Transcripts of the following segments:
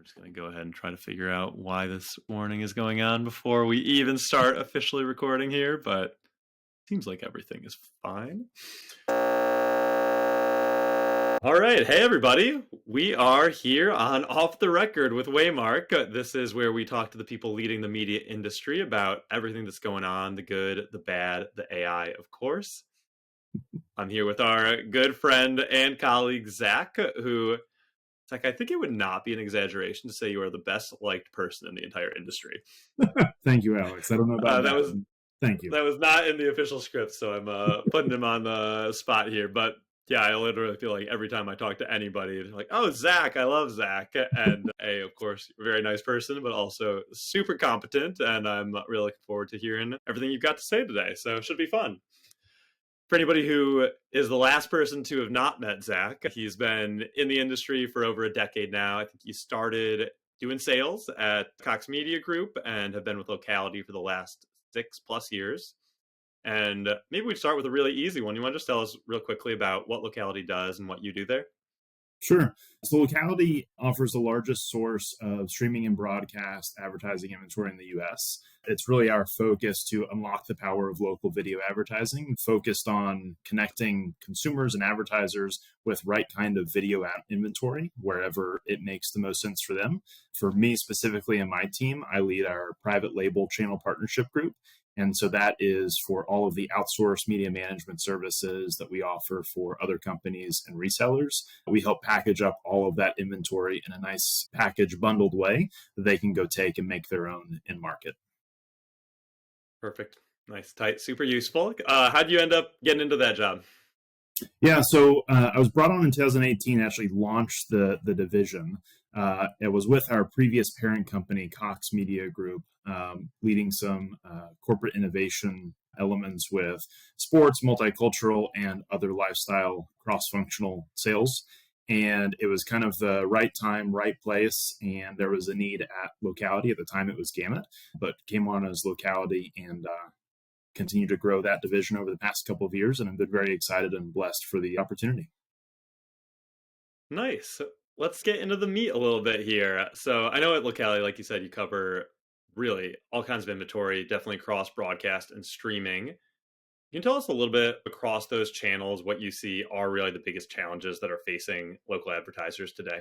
just going to go ahead and try to figure out why this warning is going on before we even start officially recording here, but seems like everything is fine. All right. Hey, everybody. We are here on Off the Record with Waymark. This is where we talk to the people leading the media industry about everything that's going on, the good, the bad, the AI, of course. I'm here with our good friend and colleague, Zach, who... Zach, I think it would not be an exaggeration to say you are the best liked person in the entire industry. Thank you, Alex. I don't know about that that. was Thank you. That was not in the official script, so I'm putting him on the spot here. But yeah, I literally feel like every time I talk to anybody, they're like, "Oh, Zach, I love Zach," and of course, a very nice person, but also super competent. And I'm really looking forward to hearing everything you've got to say today. So it should be fun. For anybody who is the last person to have not met Zach, he's been in the industry for over a decade now. I think he started doing sales at Cox Media Group and have been with Locality for the last 6+ years. And maybe we start with a really easy one. You want to just tell us real quickly about what Locality does and what you do there? Sure. So Locality offers the largest source of streaming and broadcast advertising inventory in the US. It's really our focus to unlock the power of local video advertising, focused on connecting consumers and advertisers with right kind of video inventory wherever it makes the most sense for them. For me specifically and my team, I lead our private label channel partnership group. And so that is for all of the outsourced media management services that we offer for other companies and resellers. We help package up all of that inventory in a nice package bundled way that they can go take and make their own in market. Perfect. Nice, tight, super useful. How'd you end up getting into that job? Yeah, so I was brought on in 2018 to actually launch the division. It was with our previous parent company, Cox Media Group, leading some corporate innovation elements with sports, multicultural, and other lifestyle cross-functional sales. And it was kind of the right time, right place, and there was a need at Locality. At the time, it was Gamut, but came on as Locality and continue to grow that division over the past couple of years, and I've been very excited and blessed for the opportunity. Nice. So let's get into the meat a little bit here. So I know at Locality, like you said, you cover really all kinds of inventory, definitely cross broadcast and streaming. Can you tell us a little bit across those channels what you see are really the biggest challenges that are facing local advertisers today?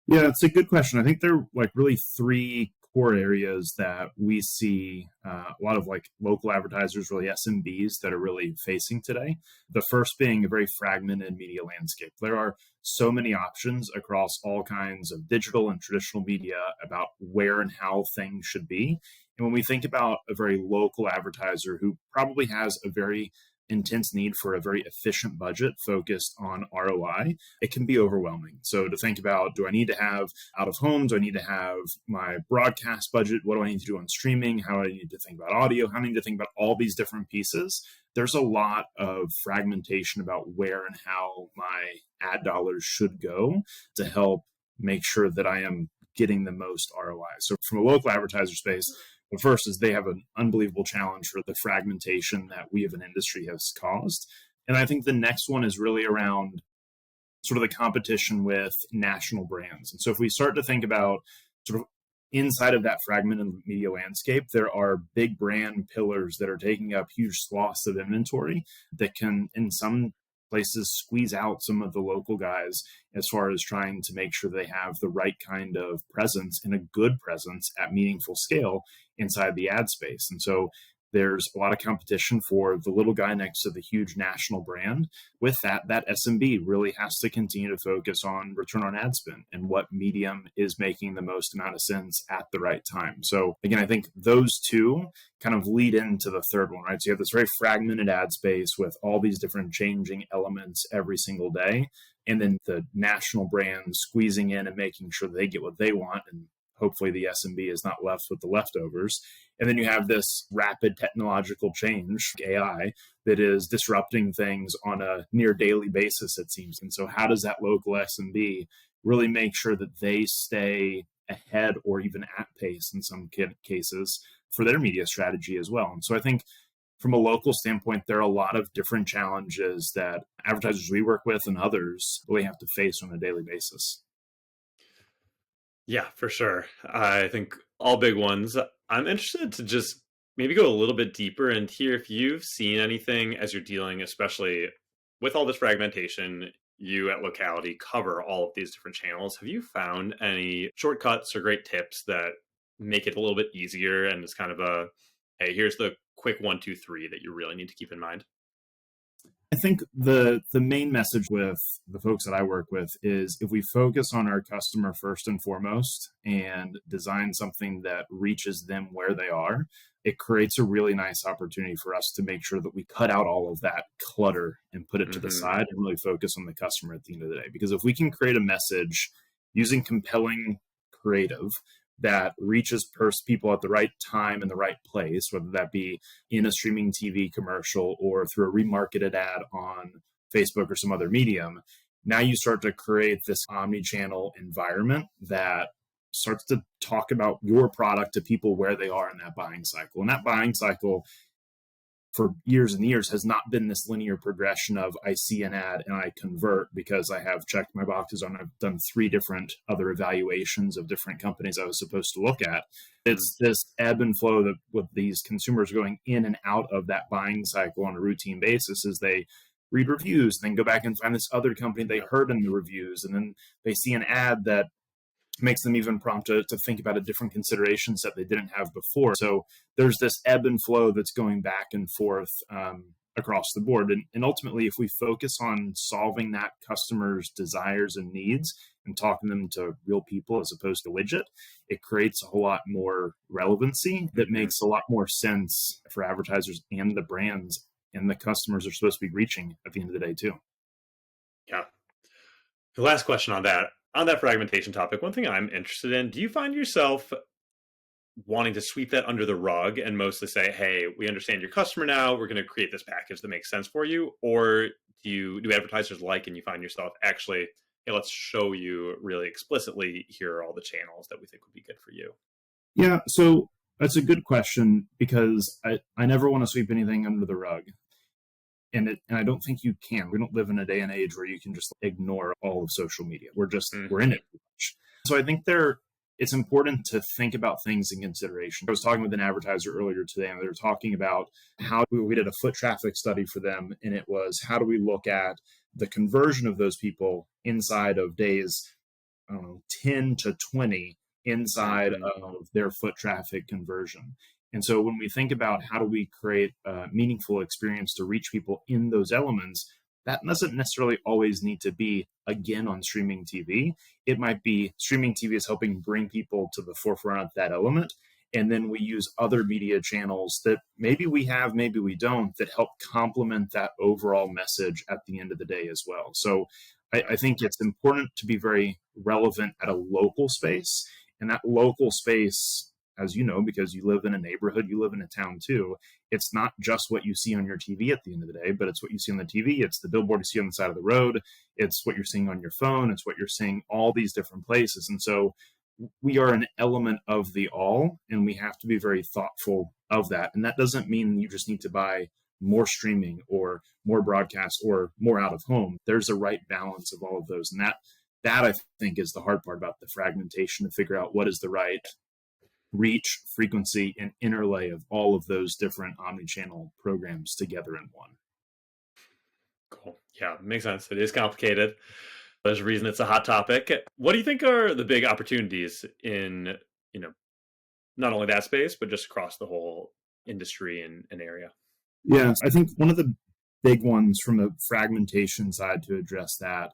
Yeah, it's a good question. I think there are like really three core areas that we see a lot of like local advertisers, really SMBs, that are really facing today. The first being a very fragmented media landscape. There are so many options across all kinds of digital and traditional media about where and how things should be. And when we think about a very local advertiser who probably has a very intense need for a very efficient budget focused on ROI, it can be overwhelming. So to think about, do I need to have out of home? Do I need to have my broadcast budget? What do I need to do on streaming? How do I need to think about audio? How do I need to think about all these different pieces? There's a lot of fragmentation about where and how my ad dollars should go to help make sure that I am getting the most ROI. So from a local advertiser space, the first is they have an unbelievable challenge for the fragmentation that we as an industry has caused. And I think the next one is really around sort of the competition with national brands. And so if we start to think about sort of inside of that fragmented media landscape, there are big brand pillars that are taking up huge swaths of inventory that can, in some places, squeeze out some of the local guys as far as trying to make sure they have the right kind of presence and a good presence at meaningful scale inside the ad space. And so there's a lot of competition for the little guy next to the huge national brand. With that SMB really has to continue to focus on return on ad spend and what medium is making the most amount of sense at the right time. So again, I think those two kind of lead into the third one, right? So you have this very fragmented ad space with all these different changing elements every single day. And then the national brand squeezing in and making sure they get what they want, and hopefully the SMB is not left with the leftovers. And then you have this rapid technological change, AI, that is disrupting things on a near daily basis, it seems. And so how does that local SMB really make sure that they stay ahead or even at pace in some cases for their media strategy as well? And so I think from a local standpoint, there are a lot of different challenges that advertisers we work with and others really have to face on a daily basis. Yeah, for sure. I think all big ones. I'm interested to just maybe go a little bit deeper and hear if you've seen anything as you're dealing, especially with all this fragmentation. You at Locality cover all of these different channels. Have you found any shortcuts or great tips that make it a little bit easier and it's kind of a, hey, here's the quick one, two, three that you really need to keep in mind? I think the main message with the folks that I work with is if we focus on our customer first and foremost and design something that reaches them where they are, it creates a really nice opportunity for us to make sure that we cut out all of that clutter and put it to the Hmm. side and really focus on the customer at the end of the day. Because if we can create a message using compelling creative that reaches people at the right time and the right place, whether that be in a streaming TV commercial or through a remarketed ad on Facebook or some other medium, now you start to create this omni-channel environment that starts to talk about your product to people where they are in that buying cycle. And that buying cycle for years and years has not been this linear progression of I see an ad and I convert because I have checked my boxes on I've done 3 different other evaluations of different companies I was supposed to look at. It's this ebb and flow that with these consumers going in and out of that buying cycle on a routine basis as they read reviews, then go back and find this other company they heard in the reviews, and then they see an ad that makes them even prompt to think about a different consideration set they didn't have before. So there's this ebb and flow that's going back and forth across the board. And ultimately, if we focus on solving that customer's desires and needs and talking them to real people as opposed to widget, it creates a whole lot more relevancy that Hmm. makes a lot more sense for advertisers and the brands and the customers are supposed to be reaching at the end of the day too. Yeah. The last question on that fragmentation topic, one thing I'm interested in, do you find yourself wanting to sweep that under the rug and mostly say, "Hey, we understand your customer now. We're going to create this package that makes sense for you," or do advertisers like and you find yourself actually, "Hey, let's show you really explicitly. Here are all the channels that we think would be good for you." Yeah, so that's a good question because I never want to sweep anything under the rug. And I don't think you can. We don't live in a day and age where you can just ignore all of social media. We're in Hmm. it too much. So I think it's important to think about things in consideration. I was talking with an advertiser earlier today, and they were talking about how we did a foot traffic study for them, and it was how do we look at the conversion of those people inside of days, I don't know, 10 to 20 inside Hmm. of their foot traffic conversion. And so when we think about how do we create a meaningful experience to reach people in those elements, that doesn't necessarily always need to be again on streaming TV. It might be streaming TV is helping bring people to the forefront of that element. And then we use other media channels that maybe we have, maybe we don't, that help complement that overall message at the end of the day as well. So I think it's important to be very relevant at a local space. And that local space, as you know, because you live in a neighborhood, you live in a town too, it's not just what you see on your TV at the end of the day, but it's what you see on the TV. It's the billboard you see on the side of the road. It's what you're seeing on your phone. It's what you're seeing all these different places. And so we are an element of the all, and we have to be very thoughtful of that. And that doesn't mean you just need to buy more streaming or more broadcast or more out of home. There's a right balance of all of those. And that I think is the hard part about the fragmentation to figure out what is the right reach, frequency, and interlay of all of those different omni-channel programs together in one. Cool. Yeah, makes sense. It is complicated. There's a reason it's a hot topic. What do you think are the big opportunities in, you know, not only that space, but just across the whole industry and area? Yeah, I think one of the big ones from the fragmentation side to address that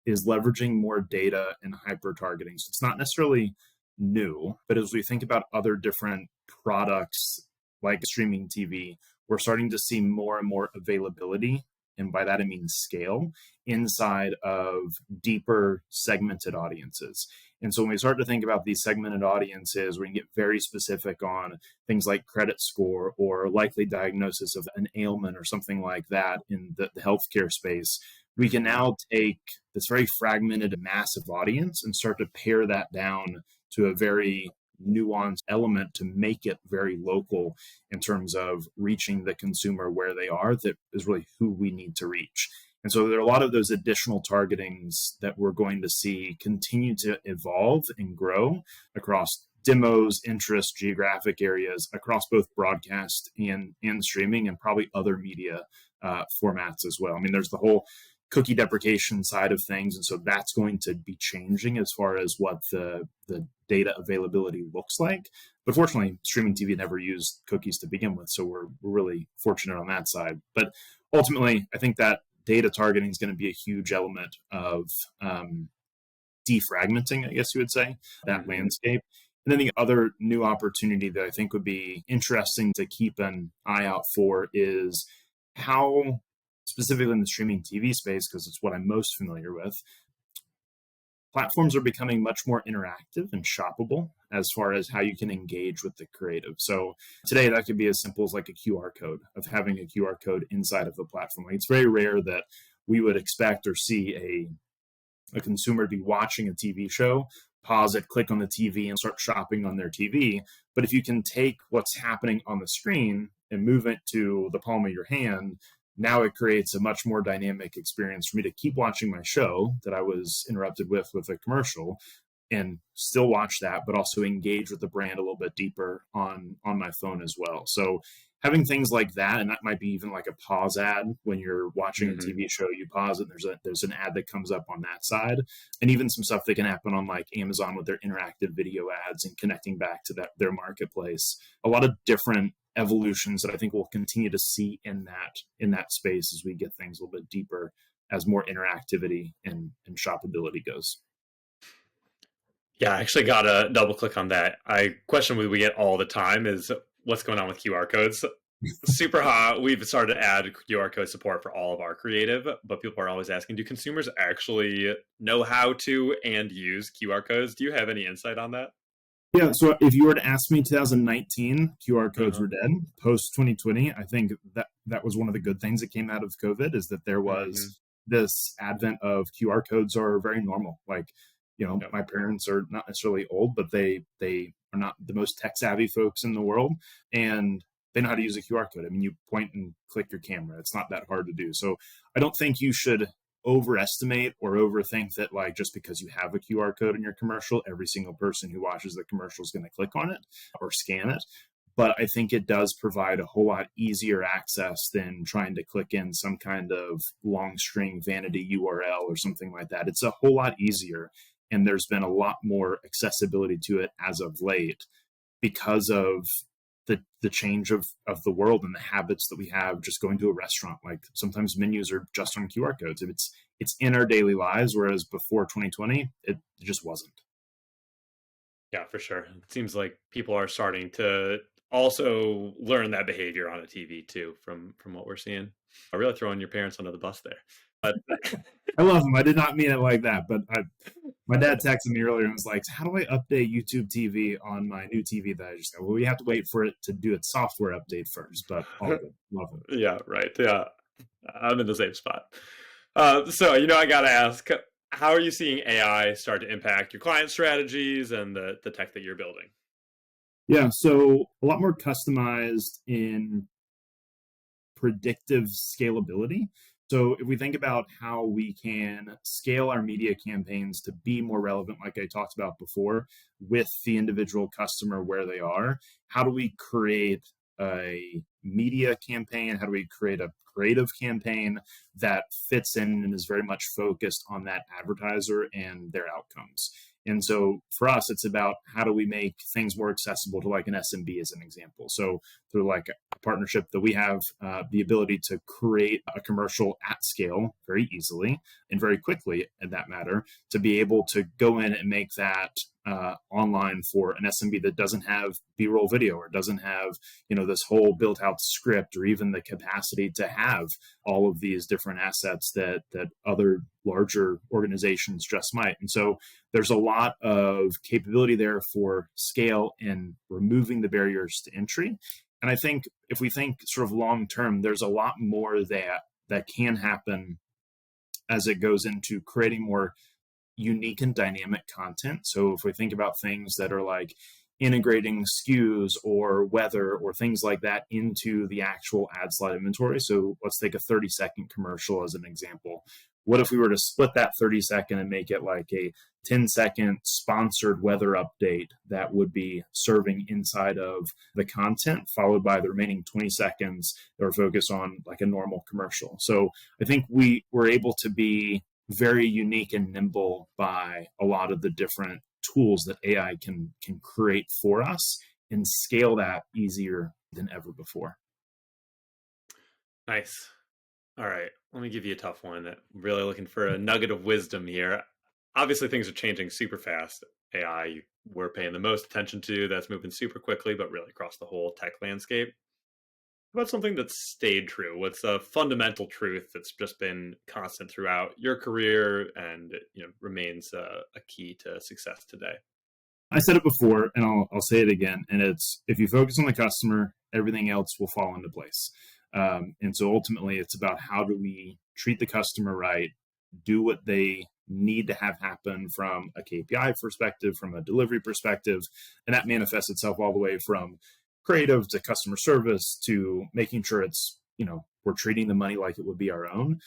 is leveraging more data and hyper targeting. So it's not necessarily new, but as we think about other different products like streaming TV, we're starting to see more and more availability. And by that, I mean scale inside of deeper segmented audiences. And so when we start to think about these segmented audiences, we can get very specific on things like credit score or likely diagnosis of an ailment or something like that in the healthcare space. We can Hmm. now take this very fragmented, massive audience and start to pare that down to a very nuanced element to make it very local in terms of reaching the consumer where they are. That is really who we need to reach. And so there are a lot of those additional targetings that we're going to see continue to evolve and grow across demos, interest, geographic areas, across both broadcast and streaming, and probably other media formats as well. I mean, there's the whole cookie deprecation side of things, and so that's going to be changing as far as what the data availability looks like. But fortunately, streaming TV never used cookies to begin with, so we're really fortunate on that side. But ultimately, I think that data targeting is going to be a huge element of defragmenting, I guess you would say, that landscape. And then the other new opportunity that I think would be interesting to keep an eye out for is how, specifically in the streaming TV space, because it's what I'm most familiar with, platforms are becoming much more interactive and shoppable as far as how you can engage with the creative. So today that could be as simple as like a QR code, of having a QR code inside of the platform. Like, it's very rare that we would expect or see a consumer to be watching a TV show, pause it, click on the TV, and start shopping on their TV. But if you can take what's happening on the screen and move it to the palm of your hand, now it creates a much more dynamic experience for me to keep watching my show that I was interrupted with a commercial, and still watch that, but also engage with the brand a little bit deeper on my phone as well. So having things like that, and that might be even like a pause ad when you're watching a TV show, you pause it, and there's an ad that comes up on that side, and even some stuff that can happen on like Amazon with their interactive video ads and connecting back to their marketplace. A lot of different evolutions that I think we'll continue to see in that space as we get things a little bit deeper, as more interactivity and shoppability goes. Yeah, I actually got to double click on that. Question we get all the time is what's going on with QR codes. Super hot. We've started to add QR code support for all of our creative, but people are always asking, do consumers actually know how to and use QR codes? Do you have any insight on that? Yeah, so if you were to ask me 2019, QR codes were dead. Post 2020, I think that was one of the good things that came out of COVID, is that there was this advent of QR codes are very normal. Like, my parents are not necessarily old, but they are not the most tech savvy folks in the world, and they know how to use a QR code. I mean, you point and click your camera. It's not that hard to do. So I don't think you should overestimate or overthink that, like, just because you have a QR code in your commercial, every single person who watches the commercial is going to click on it or scan it. But I think it does provide a whole lot easier access than trying to click in some kind of long string vanity URL or something like that. It's a whole lot easier. And there's been a lot more accessibility to it as of late because of the change of the world and the habits that we have just going to a restaurant. Like, sometimes menus are just on QR codes. It's in our daily lives, whereas before 2020, it just wasn't. Yeah, for sure. It seems like people are starting to also learn that behavior on a TV too, from what we're seeing. I'm really throwing your parents under the bus there. But I love them. I did not mean it like that, but my dad texted me earlier and was like, how do I update YouTube TV on my new TV that I just got? Well, we have to wait for it to do its software update first, but all good. Love it. Yeah, right. Yeah, I'm in the same spot. So, I got to ask, how are you seeing AI start to impact your client strategies and the tech that you're building? Yeah, so a lot more customized in predictive scalability. So if we think about how we can scale our media campaigns to be more relevant, like I talked about before, with the individual customer where they are, how do we create a media campaign? How do we create a creative campaign that fits in and is very much focused on that advertiser and their outcomes? And so for us, it's about how do we make things more accessible to like an SMB as an example. So through like a partnership that we have, the ability to create a commercial at scale very easily and very quickly, in that matter, to be able to go in and make that online for an SMB that doesn't have B-roll video or doesn't have, this whole built out script or even the capacity to have all of these different assets that other larger organizations just might. And so there's a lot of capability there for scale and removing the barriers to entry. And I think if we think sort of long term, there's a lot more that can happen as it goes into creating more unique and dynamic content. So if we think about things that are like integrating SKUs or weather or things like that into the actual ad slot inventory. So let's take a 30-second commercial as an example. What if we were to split that 30-second and make it like a 10-second sponsored weather update that would be serving inside of the content, followed by the remaining 20 seconds that are focused on like a normal commercial? So I think we were able to be very unique and nimble by a lot of the different tools that AI can create for us and scale that easier than ever before. Nice. All right. Let me give you a tough one. I'm really looking for a nugget of wisdom here. Obviously, things are changing super fast. AI, we're paying the most attention to. That's moving super quickly, but really across the whole tech landscape. What about something that's stayed true? What's a fundamental truth that's just been constant throughout your career and remains a key to success today? I said it before, and I'll say it again. And it's, if you focus on the customer, everything else will fall into place. And so ultimately, it's about how do we treat the customer right, do what they need to have happen from a KPI perspective, from a delivery perspective. And that manifests itself all the way from creative to customer service to making sure it's, we're treating the money like it would be our own.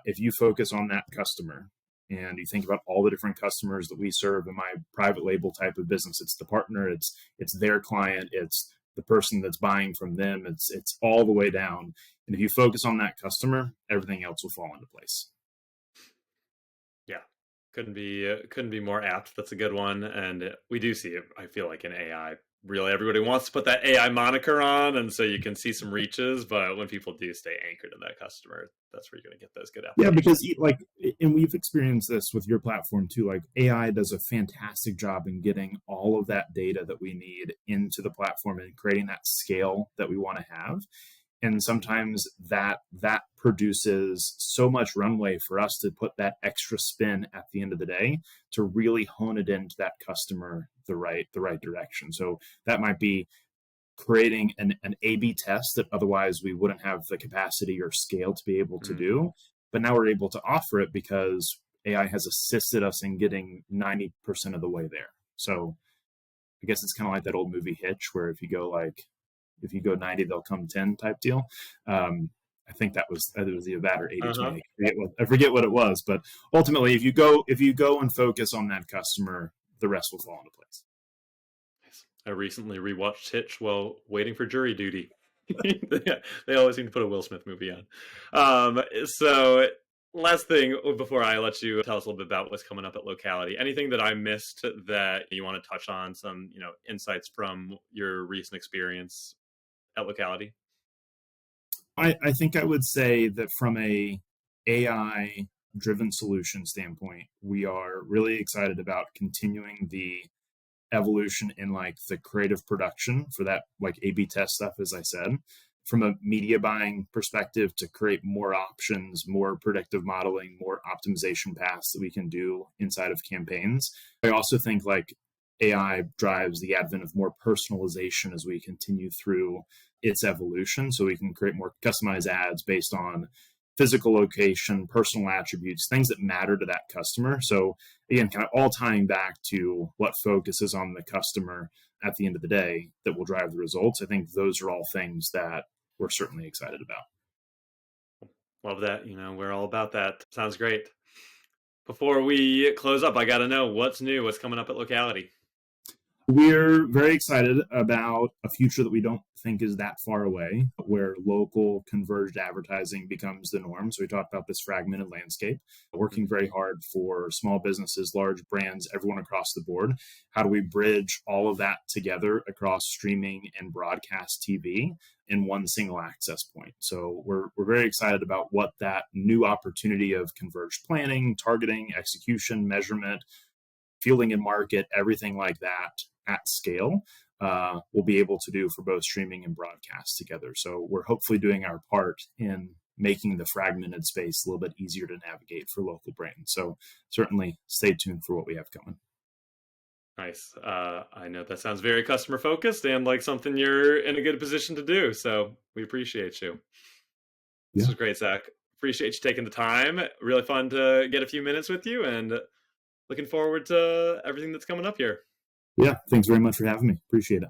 If you focus on that customer and you think about all the different customers that we serve in my private label type of business, it's the partner, it's their client, it's the person that's buying from them, it's all the way down. And if you focus on that customer, everything else will fall into place. Yeah, couldn't be more apt. That's a good one, and we do see it. I feel like in AI, really everybody wants to put that AI moniker on, and so you can see some reaches. But when people do stay anchored in that customer, that's where you're going to get those good applications. Yeah, because and we've experienced this with your platform too. Like AI does a fantastic job in getting all of that data that we need into the platform and creating that scale that we want to have. And sometimes that produces so much runway for us to put that extra spin at the end of the day to really hone it into that customer the right direction. So that might be creating an A/B test that otherwise we wouldn't have the capacity or scale to be able to do. But now we're able to offer it because AI has assisted us in getting 90% of the way there. So I guess it's kind of like that old movie Hitch, where if you go 90, they'll come 10 type deal. I think that was either that or 80-20. I forget what it was, but ultimately, if you go and focus on that customer, the rest will fall into place. I recently rewatched Hitch while waiting for jury duty. They always seem to put a Will Smith movie on. So last thing before I let you tell us a little bit about what's coming up at Locality. Anything that I missed that you want to touch on? Some insights from your recent experience at Locality? I think I would say that from a AI driven solution standpoint, we are really excited about continuing the evolution in like the creative production for that like A/B test stuff, as I said, from a media buying perspective to create more options, more predictive modeling, more optimization paths that we can do inside of campaigns. I also think like AI drives the advent of more personalization as we continue through its evolution. So we can create more customized ads based on physical location, personal attributes, things that matter to that customer. So again, kind of all tying back to what focuses on the customer at the end of the day that will drive the results. I think those are all things that we're certainly excited about. Love that. We're all about that. Sounds great. Before we close up, I got to know what's new, what's coming up at Locality. We're very excited about a future that we don't think is that far away, where local converged advertising becomes the norm. So we talked about this fragmented landscape, working very hard for small businesses, large brands, everyone across the board. How do we bridge all of that together across streaming and broadcast TV in one single access point? So we're very excited about what that new opportunity of converged planning, targeting, execution, measurement, fielding and market, everything like that at scale, we'll be able to do for both streaming and broadcast together. So we're hopefully doing our part in making the fragmented space a little bit easier to navigate for local brands. So certainly stay tuned for what we have coming. Nice. I know that sounds very customer focused and like something you're in a good position to do. So we appreciate you. This was great, Zach. Appreciate you taking the time. Really fun to get a few minutes with you and looking forward to everything that's coming up here. Yeah, thanks very much for having me. Appreciate it.